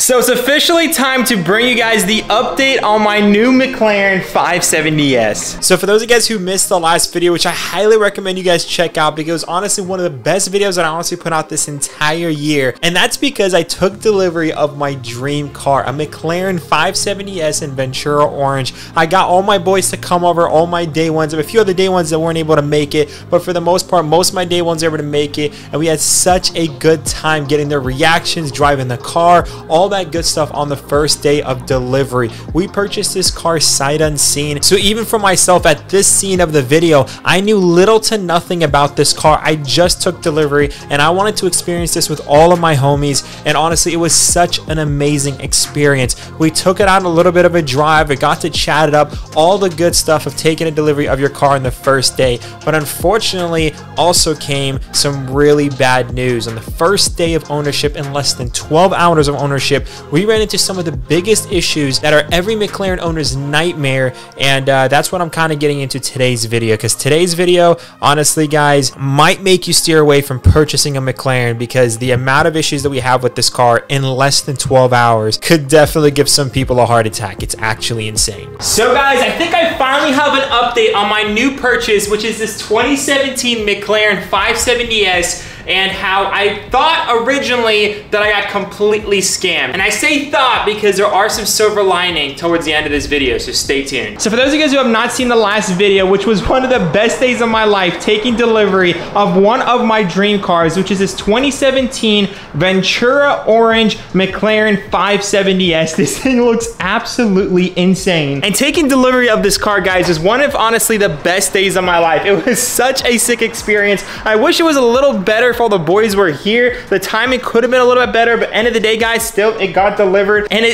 So it's officially time to bring you guys the update on my new McLaren 570S. So for those of you guys who missed the last video, which I highly recommend you guys check out because it was honestly one of the best videos that I honestly put out this entire year. And that's because I took delivery of my dream car, a McLaren 570S in Ventura Orange. I got all my boys to come over, all my day ones, and a few other day ones that weren't able to make it, but for the most part, most of my day ones were able to make it, and we had such a good time getting their reactions, driving the car, all that good stuff on the first day of delivery. We purchased this car sight unseen, so even for myself at this scene of the video, I knew little to nothing about this car. I just took delivery and I wanted to experience this with all of my homies, and honestly it was such an amazing experience. We took it on a little bit of a drive, we got to chat it up, all the good stuff of taking a delivery of your car on the first day. But unfortunately also came some really bad news. On the first day of ownership, in less than 12 hours of ownership, we ran into some of the biggest issues that are every McLaren owner's nightmare, and that's what I'm kind of getting into today's video, because today's video, honestly guys, might make you steer away from purchasing a McLaren, because the amount of issues that we have with this car in less than 12 hours could definitely give some people a heart attack. It's actually insane. So guys, I think I finally have an update on my new purchase, which is this 2017 McLaren 570S, and how I thought originally that I got completely scammed. And I say thought because there are some silver lining towards the end of this video, so stay tuned. So for those of you guys who have not seen the last video, which was one of the best days of my life, taking delivery of one of my dream cars, which is this 2017 Ventura Orange McLaren 570S. This thing looks absolutely insane. And taking delivery of this car, guys, is one of honestly the best days of my life. It was such a sick experience. I wish it was a little better if all the boys were here. The timing could have been a little bit better, but end of the day, guys, still it got delivered, and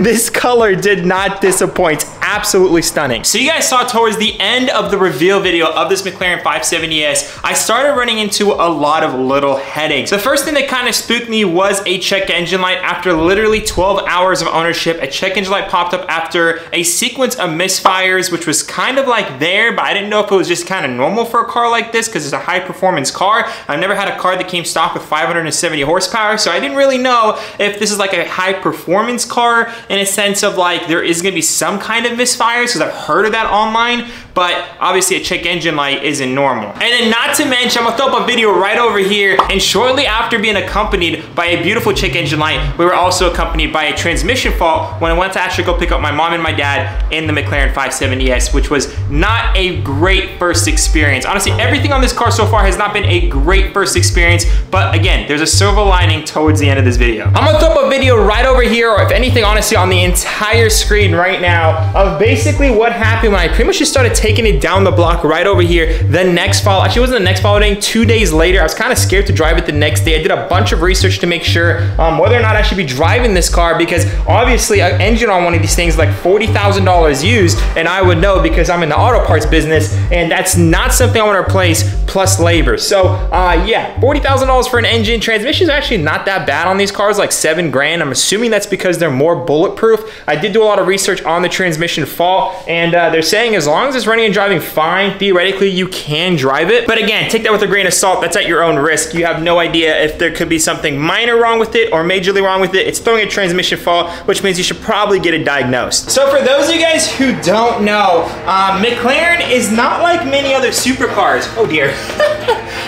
this color did not disappoint. Absolutely stunning. So you guys saw towards the end of the reveal video of this McLaren 570S, I started running into a lot of little headaches. The first thing that kind of spooked me was a check engine light. After literally 12 hours of ownership, a check engine light popped up after a sequence of misfires, which was kind of like there, but I didn't know if it was just kind of normal for a car like this because it's a high performance car. I've never had a car that came stock with 570 horsepower, so I didn't really know if this is like a high performance car in a sense of like there is gonna be some kind of misfires, because I've heard of that online, but obviously a check engine light isn't normal. And then not to mention, I'm gonna throw up a video right over here, and shortly after being accompanied by a beautiful check engine light, we were also accompanied by a transmission fault when I went to actually go pick up my mom and my dad in the McLaren 570S, which was not a great first experience. Honestly, everything on this car so far has not been a great first experience, but again, there's a silver lining towards the end of this video. I'm gonna throw up a video right over here, or if anything, honestly, on the entire screen right now, of basically what happened when I pretty much just started taking it down the block right over here. The next follow, actually it wasn't the next follow day, 2 days later, I was kind of scared to drive it the next day. I did a bunch of research to make sure whether or not I should be driving this car, because obviously an engine on one of these things is like $40,000 used, and I would know because I'm in the auto parts business, and that's not something I want to replace plus labor. So yeah, $40,000 for an engine. Transmission's actually not that bad on these cars, like $7 grand. I'm assuming that's because they're more bulletproof. I did do a lot of research on the transmission fault, and they're saying as long as it's running and driving fine, theoretically you can drive it. But again, take that with a grain of salt. That's at your own risk. You have no idea if there could be something minor wrong with it or majorly wrong with it. It's throwing a transmission fault, which means you should probably get it diagnosed. So for those of you guys who don't know, McLaren is not like many other supercars. Oh dear.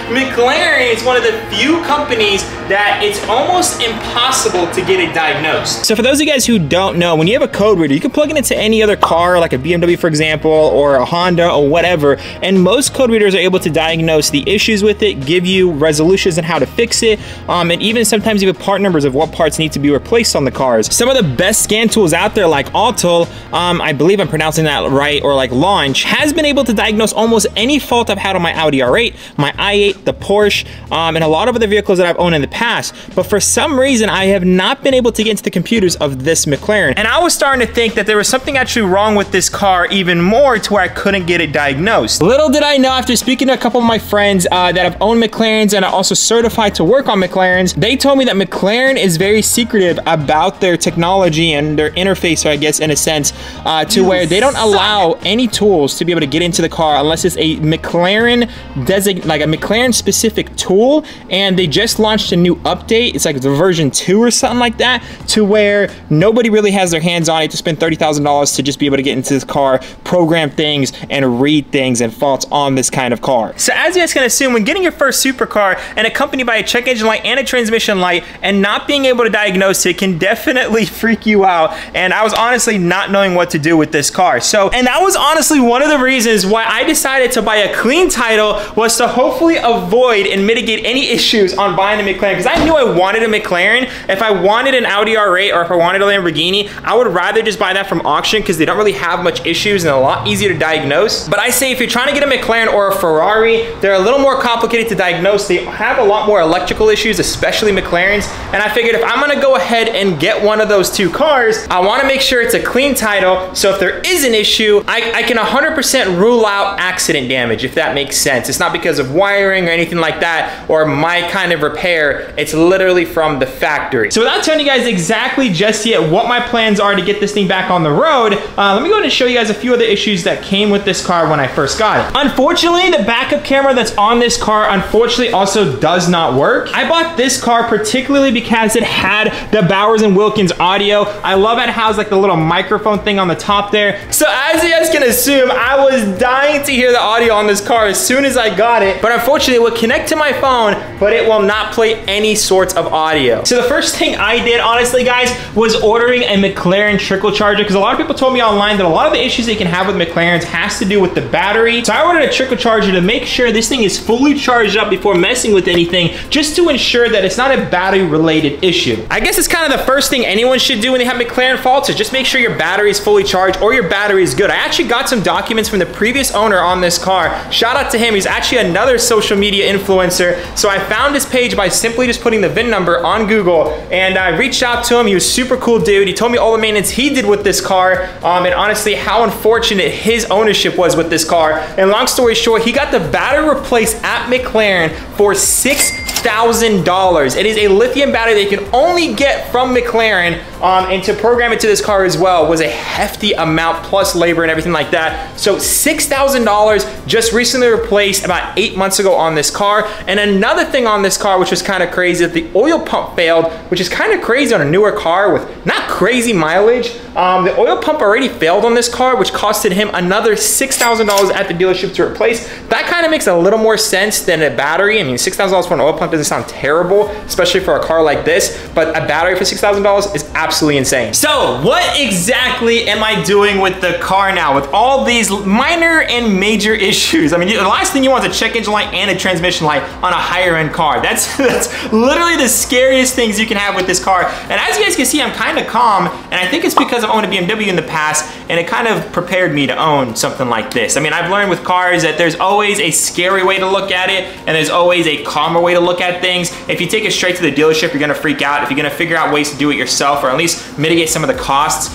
McLaren is one of the few companies that it's almost impossible to get it diagnosed. So for those of you guys who don't know, when you have a code reader, you can plug it into any other car, like a BMW, for example, or a Honda or whatever, and most code readers are able to diagnose the issues with it, give you resolutions on how to fix it, and even sometimes even part numbers of what parts need to be replaced on the cars. Some of the best scan tools out there, like Autel, I believe I'm pronouncing that right, or like Launch, has been able to diagnose almost any fault I've had on my Audi R8, my i8, the Porsche, and a lot of other vehicles that I've owned in the past. But for some reason, I have not been able to get into the computers of this McLaren. And I was starting to think that there was something actually wrong with this car even more, to where I couldn't get it diagnosed. Little did I know, after speaking to a couple of my friends that have owned McLarens and are also certified to work on McLarens, they told me that McLaren is very secretive about their technology and their interface, I guess, in a sense, to where they don't allow any tools to be able to get into the car unless it's a McLaren McLaren specific tool, and they just launched a new update. It's like the version 2 or something like that, to where nobody really has their hands on it to spend $30,000 to just be able to get into this car, program things, and read things and faults on this kind of car. So as you guys can assume, when getting your first supercar and accompanied by a check engine light and a transmission light and not being able to diagnose it can definitely freak you out. And I was honestly not knowing what to do with this car. And that was honestly one of the reasons why I decided to buy a clean title, was to hopefully avoid and mitigate any issues on buying a McLaren, because I knew I wanted a McLaren. If I wanted an Audi R8 or if I wanted a Lamborghini, I would rather just buy that from auction because they don't really have much issues and a lot easier to diagnose. But I say if you're trying to get a McLaren or a Ferrari, they're a little more complicated to diagnose. They have a lot more electrical issues, especially McLarens. And I figured if I'm gonna go ahead and get one of those two cars, I wanna make sure it's a clean title. So if there is an issue, I can 100% rule out accident damage, if that makes sense. It's not because of wiring or anything like that, or my kind of repair. It's literally from the factory. So without telling you guys exactly just yet what my plans are to get this thing back on the road, let me go ahead and show you guys a few of the issues that came with this car when I first got it. Unfortunately, the backup camera that's on this car unfortunately also does not work. I bought this car particularly because it had the Bowers & Wilkins audio. I love it how it's like the little microphone thing on the top there. So as you guys can assume, I was dying to hear the audio on this car as soon as I got it, but unfortunately it would connect to my phone, but it will not play any sorts of audio. So the first thing I did, honestly guys, was ordering a McLaren trickle charger, because a lot of people told me online that a lot of the issues that you can have with McLarens has to do with the battery. So I ordered a trickle charger to make sure this thing is fully charged up before messing with anything, just to ensure that it's not a battery related issue. I guess it's kind of the first thing anyone should do when they have McLaren faults, is just make sure your battery is fully charged or your battery is good. I actually got some documents from the previous owner on this car. Shout out to him. He's actually another social media influencer. So I found his page by simply just putting the VIN number on Google, and I reached out to him. He was a super cool dude. He told me all the maintenance he did with this car, and honestly how unfortunate his ownership was with this car. And long story short, he got the battery replaced at McLaren for $6,000. It is a lithium battery they can only get from McLaren, and to program it to this car as well was a hefty amount, plus labor and everything like that. So $6,000 just recently replaced about 8 months ago on this car. And another thing on this car, which was kind of crazy, that the oil pump failed, which is kind of crazy on a newer car with not crazy mileage. The oil pump already failed on this car, which costed him another $6,000 at the dealership to replace. That kind of makes a little more sense than a battery. I mean, $6,000 for an oil pump doesn't sound terrible, especially for a car like this, but a battery for $6,000 is absolutely insane. So what exactly am I doing with the car now with all these minor and major issues? I mean, the last thing you want is a check engine light and a transmission light on a higher end car. That's literally the scariest things you can have with this car. And as you guys can see, I'm kind of calm, and I think it's because I've owned a BMW in the past, and it kind of prepared me to own something like this. I mean, I've learned with cars that there's always a scary way to look at it, and there's always a calmer way to look at things. If you take it straight to the dealership, you're gonna freak out. If you're gonna figure out ways to do it yourself, or at least mitigate some of the costs,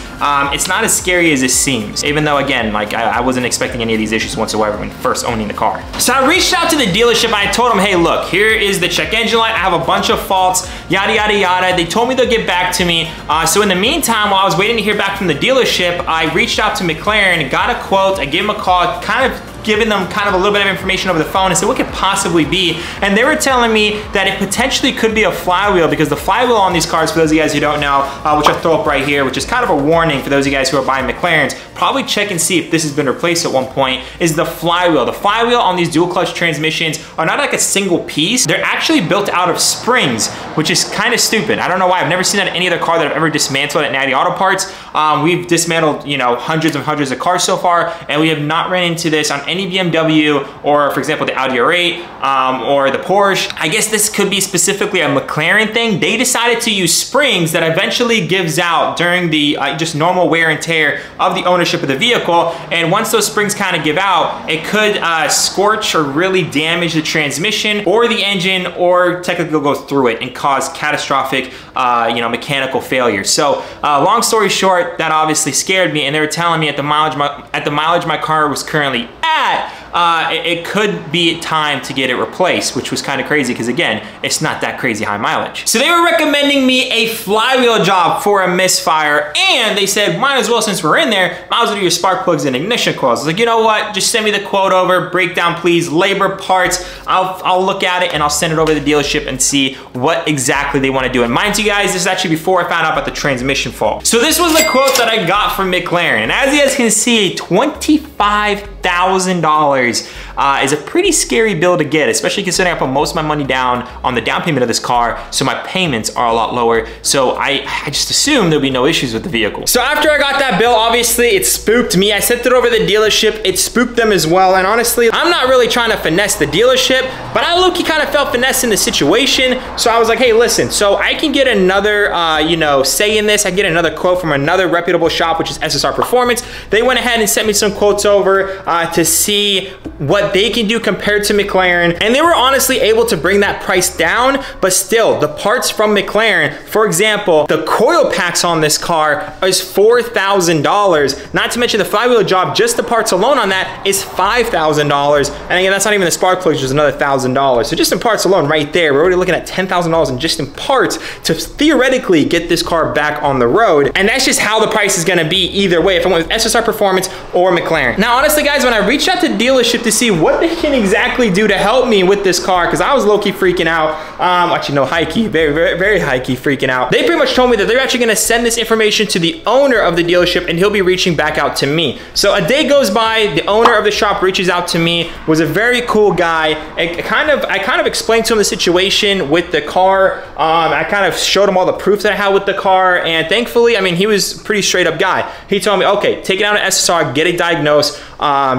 it's not as scary as it seems. Even though, again, like I wasn't expecting any of these issues whatsoever when first owning the car. So I reached out to the dealership and I told them, hey, look, here is the check engine light. I have a bunch of faults, yada, yada, yada. They told me they'll get back to me. So in the meantime, while I was waiting to hear back from the dealership, I reached out to McLaren, got a quote, I gave them a call, kind of giving them kind of a little bit of information over the phone and said, what could possibly be? And they were telling me that it potentially could be a flywheel, because the flywheel on these cars, for those of you guys who don't know, which I'll throw up right here, which is kind of a warning for those of you guys who are buying McLarens, probably check and see if this has been replaced at one point, is the flywheel. The flywheel on these dual clutch transmissions are not like a single piece. They're actually built out of springs, which is kind of stupid. I don't know why. I've never seen that in any other car that I've ever dismantled at Natty Auto Parts. We've dismantled, you know, hundreds and hundreds of cars so far, and we have not ran into this on any BMW, or for example, the Audi R8, or the Porsche. I guess this could be specifically a McLaren thing. They decided to use springs that eventually gives out during the just normal wear and tear of the ownership of the vehicle. And once those springs kind of give out, it could scorch or really damage the transmission or the engine, or technically go through it and cause catastrophic, you know, mechanical failure. So long story short, that obviously scared me, and they were telling me at the mileage my car was currently at, it could be time to get it replaced, which was kind of crazy because again, it's not that crazy high mileage. So they were recommending me a flywheel job for a misfire, and they said, might as well, since we're in there, might as well do your spark plugs and ignition coils. I was like, you know what? Just send me the quote over, breakdown please, labor, parts. I'll look at it and I'll send it over to the dealership and see what exactly they want to do. And mind you guys, this is actually before I found out about the transmission fault. So this was the quote that I got from McLaren. And as you guys can see, $25,000 is a pretty scary bill to get, especially considering I put most of my money down on the down payment of this car, so my payments are a lot lower. So I just assumed there'll be no issues with the vehicle. So after I got that bill, obviously it spooked me. I sent it over to the dealership. It spooked them as well. And honestly, I'm not really trying to finesse the dealership, but I low-key kind of felt finesse in the situation. So I was like, hey, listen, so I can get another, you know, say in this, I get another quote from another reputable shop, which is SSR Performance. They went ahead and sent me some quotes over to see what they can do compared to McLaren. And they were honestly able to bring that price down, but still the parts from McLaren, for example, the coil packs on this car is $4,000. Not to mention the flywheel job, just the parts alone on that is $5,000. And again, that's not even the spark plugs, just another $1,000. So just in parts alone right there, we're already looking at $10,000 in just in parts to theoretically get this car back on the road. And that's just how the price is gonna be either way, if I went with SSR Performance or McLaren. Now, honestly guys, when I reached out to the dealership to see what they can exactly do to help me with this car, because I was low-key freaking out, actually no, high-key, very high-key freaking out. They pretty much told me that they're actually gonna send this information to the owner of the dealership and he'll be reaching back out to me. So a day goes by, the owner of the shop reaches out to me, was a very cool guy. I kind of explained to him the situation with the car. I kind of showed him all the proof that I had with the car, and thankfully, I mean, he was a pretty straight up guy. He told me, okay, take it down to SSR, get it diagnosed,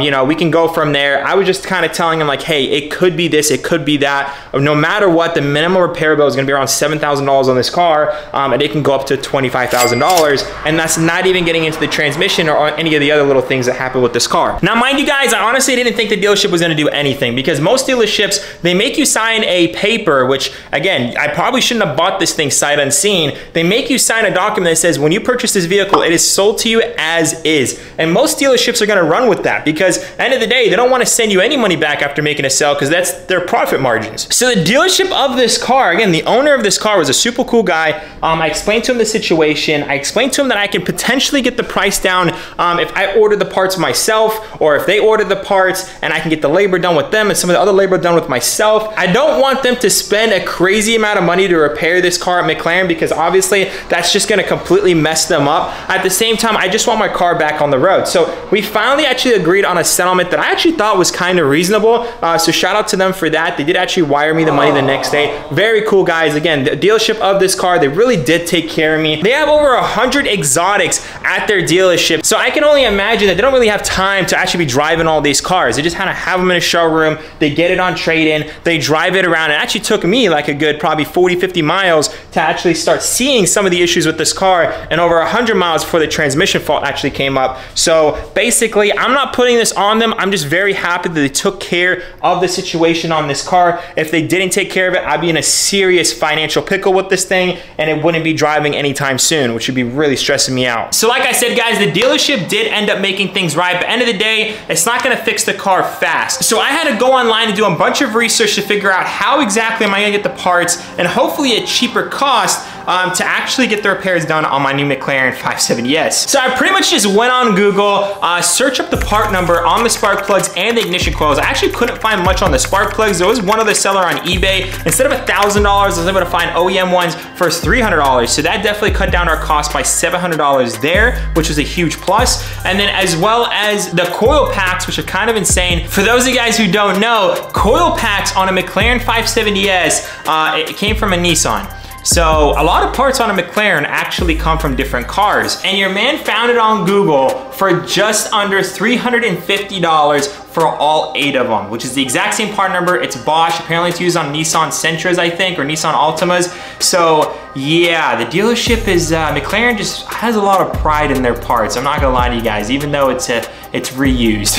you know, we can go from there. I was just kind of telling him like, hey, it could be this, it could be that. No matter what, the minimum repair bill is gonna be around $7,000 on this car, and it can go up to $25,000, and that's not even getting into the transmission or any of the other little things that happen with this car. Now, mind you guys, I honestly didn't think the dealership was gonna do anything, because most dealerships, they make you sign a paper, which again, I probably shouldn't have bought this thing sight unseen. They make you sign a document that says when you purchase this vehicle, it is sold to you as is. And most dealerships are gonna run with that, because at the end of the day, they don't wanna send you any money back after making a sale, because that's their profit margins. So the dealership of this car, again, the owner of this car was a super cool guy. I explained to him the situation. I explained to him that I can potentially get the price down if I order the parts myself, or if they order the parts and I can get the labor done with them and some of the other labor done with myself. I don't want them to spend a crazy amount of money to repair this car at McLaren, because obviously that's just gonna completely mess them up. At the same time, I just want my car back on the road. So we finally actually agreed on a settlement that I actually thought was kind of reasonable. So shout out to them for that. They did actually wire me the money the next day. Very cool guys. Again, the dealership of this car, they really did take care of me. They have over 100 exotics at their dealership. So I can only imagine that they don't really have time to actually be driving all these cars. They just kind of have them in a showroom. They get it on trade-in. They drive it around. It actually took me like a good probably 40, 50 miles to actually start seeing some of the issues with this car, and over 100 miles before the transmission fault actually came up. So basically, I'm not putting this on them. I'm just very happy that they took care of the situation on this car. If they didn't take care of it, I'd be in a serious financial pickle with this thing, and it wouldn't be driving anytime soon, which would be really stressing me out. So like I said, guys, the dealership did end up making things right, but at the end of the day, it's not gonna fix the car fast. So I had to go online and do a bunch of research to figure out how exactly am I gonna get the parts, and hopefully a cheaper cost to actually get the repairs done on my new McLaren 570S. So I pretty much just went on Google, searched up the part number on the spark plugs and the ignition coils. I actually couldn't find much on the spark plugs. There was one other seller on eBay. Instead of $1,000, I was able to find OEM ones for $300. So that definitely cut down our cost by $700 there, which was a huge plus. And then as well as the coil packs, which are kind of insane. For those of you guys who don't know, coil packs on a McLaren 570S, it came from a Nissan. So a lot of parts on a McLaren actually come from different cars, and your man found it on Google for just under $350 for all 8 of them, which is the exact same part number. It's Bosch. Apparently it's used on Nissan Sentras, I think, or Nissan Altimas. So yeah, the dealership is, McLaren just has a lot of pride in their parts. I'm not gonna lie to you guys, even though it's reused.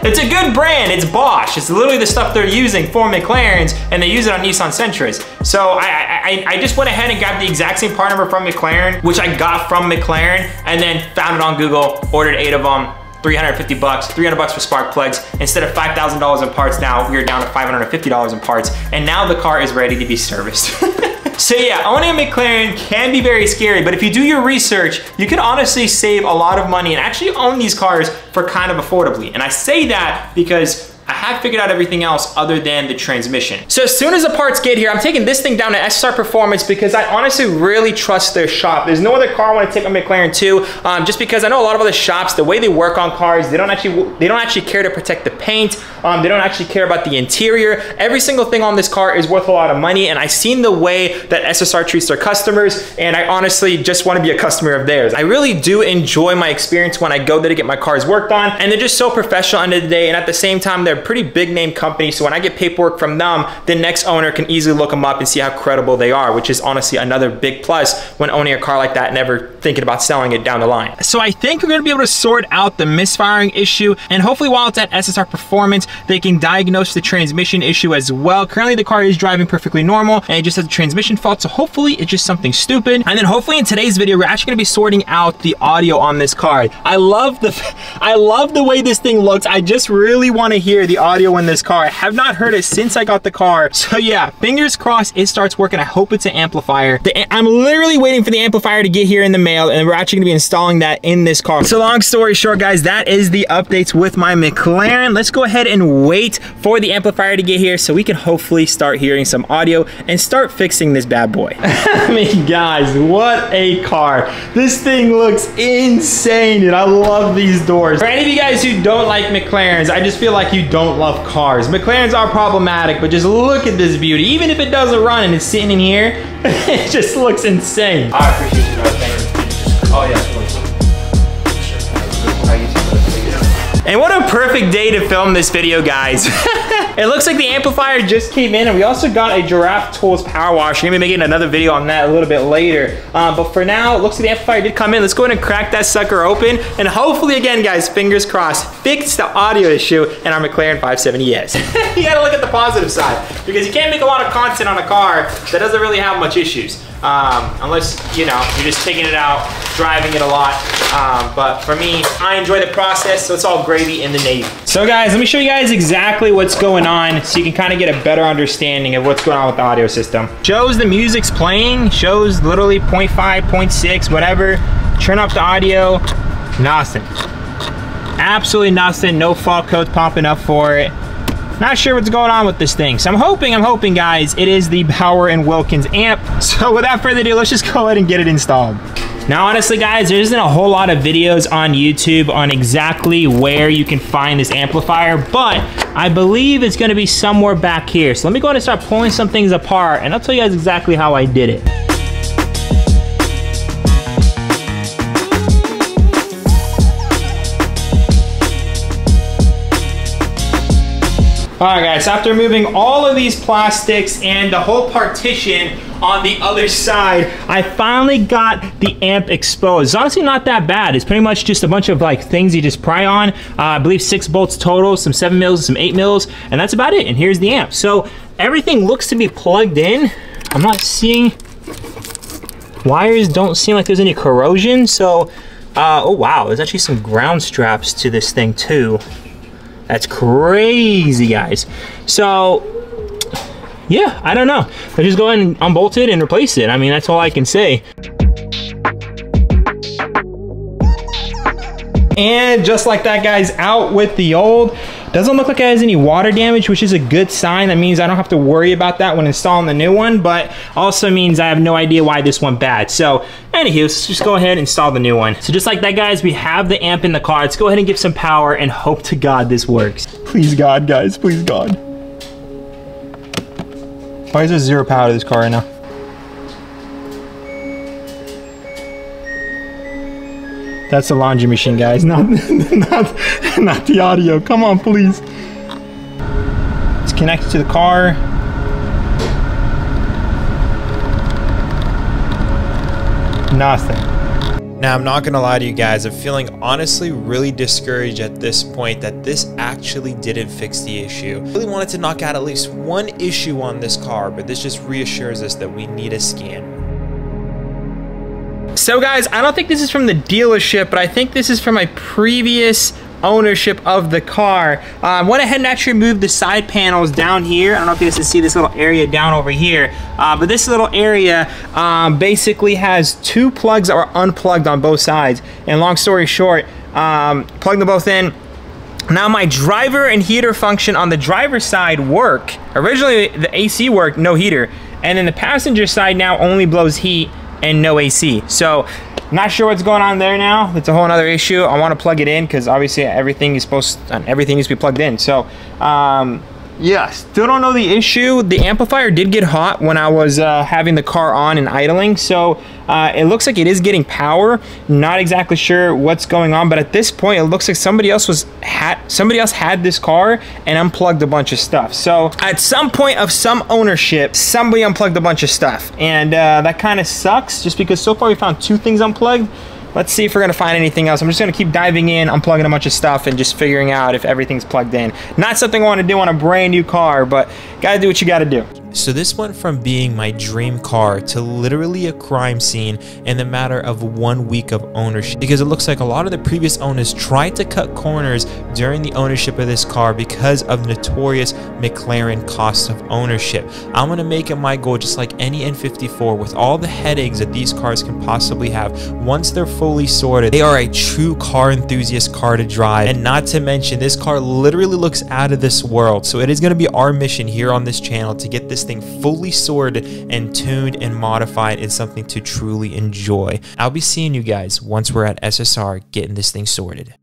It's a good brand, it's Bosch. It's literally the stuff they're using for McLarens, and they use it on Nissan Sentras. So I just went ahead and grabbed the exact same part number from McLaren, which I got from McLaren, and then found it on Google, ordered 8 of them, $350, $300 for spark plugs. Instead of $5,000 in parts now, we are down to $550 in parts. And now the car is ready to be serviced. So yeah, owning a McLaren can be very scary, but if you do your research, you can honestly save a lot of money and actually own these cars for kind of affordably. And I say that because I have figured out everything else other than the transmission. So as soon as the parts get here, I'm taking this thing down to SSR Performance because I honestly really trust their shop. There's no other car I want to take my McLaren to, just because I know a lot of other shops, the way they work on cars, they don't actually care to protect the paint. They don't actually care about the interior. Every single thing on this car is worth a lot of money, and I've seen the way that SSR treats their customers, and I honestly just want to be a customer of theirs. I really do enjoy my experience when I go there to get my cars worked on, and they're just so professional at the end of the day, and at the same time, they're a pretty big name company, so when I get paperwork from them, the next owner can easily look them up and see how credible they are, which is honestly another big plus when owning a car like that, never thinking about selling it down the line. So I think we're gonna be able to sort out the misfiring issue, and hopefully while it's at SSR Performance, they can diagnose the transmission issue as well. Currently the car is driving perfectly normal, and it just has a transmission fault, so hopefully it's just something stupid. And then hopefully in today's video, we're actually gonna be sorting out the audio on this car. I love the way this thing looks. I just really wanna hear the audio in this car. I have not heard it since I got the car. So yeah, fingers crossed it starts working. I hope it's an amplifier. I'm literally waiting for the amplifier to get here in the mail, and we're actually gonna be installing that in this car. So long story short, guys, that is the updates with my McLaren. Let's go ahead and wait for the amplifier to get here so we can hopefully start hearing some audio and start fixing this bad boy. I mean, guys, what a car. This thing looks insane, dude. I love these doors. For any of you guys who don't like McLarens, I just feel like you don't love cars. McLarens are problematic, but just look at this beauty. Even if it doesn't run and it's sitting in here, it just looks insane. I appreciate you, thank you. Oh yeah. And what a perfect day to film this video, guys. It looks like the amplifier just came in, and we also got a Giraffe Tools power wash. We're gonna be making another video on that a little bit later. But for now, it looks like the amplifier did come in. Let's go ahead and crack that sucker open, and hopefully, again, guys, fingers crossed, fix the audio issue in our McLaren 570S. You gotta look at the positive side, because you can't make a lot of content on a car that doesn't really have much issues. Unless, you know, you're just taking it out, driving it a lot. But for me, I enjoy the process, so it's all gravy in the Navy. So guys, let me show you guys exactly what's going on so you can kind of get a better understanding of what's going on with the audio system. Shows the music's playing, shows literally 0.5, 0.6, whatever. Turn up the audio, nothing. Absolutely nothing, no fault codes popping up for it. Not sure what's going on with this thing. So I'm hoping, guys, it is the Bauer & Wilkins amp. So without further ado, let's just go ahead and get it installed. Now, honestly, guys, there isn't a whole lot of videos on YouTube on exactly where you can find this amplifier, but I believe it's gonna be somewhere back here. So let me go ahead and start pulling some things apart, and I'll tell you guys exactly how I did it. All right, guys, after removing all of these plastics and the whole partition on the other side, I finally got the amp exposed. It's honestly not that bad. It's pretty much just a bunch of like things you just pry on. I believe 6 bolts total, some 7 mils, some 8 mils, and that's about it. And here's the amp. So everything looks to be plugged in. I'm not seeing, wires don't seem like there's any corrosion. So, oh wow, there's actually some ground straps to this thing too. That's crazy, guys. So, yeah, I don't know. Let's just go ahead and unbolt it and replace it. I mean, that's all I can say. And just like that, guys, out with the old. Doesn't look like it has any water damage, which is a good sign. That means I don't have to worry about that when installing the new one, but also means I have no idea why this went bad. So, anywho, let's just go ahead and install the new one. So just like that, guys, we have the amp in the car. Let's go ahead and give some power and hope to God this works. Please God, guys, please God. Why is there 0 power to this car right now? That's the laundry machine, guys, not the audio. Come on, please. It's connected to the car. Nothing. Now, I'm not gonna lie to you guys, I'm feeling honestly really discouraged at this point that this actually didn't fix the issue. I really wanted to knock out at least one issue on this car, but this just reassures us that we need a scan. So guys, I don't think this is from the dealership, but I think this is from my previous ownership of the car. I went ahead and actually moved the side panels down here. I don't know if you guys can see this little area down over here, but this little area basically has 2 plugs that were unplugged on both sides. And long story short, plugged them both in. Now my driver and heater function on the driver's side work. Originally the AC worked, no heater. And then the passenger side now only blows heat and no AC. So not sure what's going on there now. That's a whole other issue. I want to plug it in because obviously everything needs to be plugged in. So yeah, still don't know the issue. The amplifier did get hot when I was having the car on and idling, so it looks like it is getting power. Not exactly sure what's going on, but at this point it looks like somebody else had this car and unplugged a bunch of stuff. So at some point of some ownership, somebody unplugged a bunch of stuff, and that kind of sucks just because so far we found 2 things unplugged. Let's see if we're gonna find anything else. I'm just gonna keep diving in, unplugging a bunch of stuff and just figuring out if everything's plugged in. Not something I wanna do on a brand new car, but gotta do what you gotta do. So this went from being my dream car to literally a crime scene in the matter of 1 week of ownership, because it looks like a lot of the previous owners tried to cut corners during the ownership of this car because of notorious McLaren cost of ownership. I'm gonna make it my goal, just like any N54, with all the headaches that these cars can possibly have. Once they're fully sorted, they are a true car enthusiast car to drive, and not to mention this car literally looks out of this world. So it is going to be our mission here on this channel to get this thing fully sorted and tuned and modified and something to truly enjoy. I'll be seeing you guys once we're at SSR getting this thing sorted.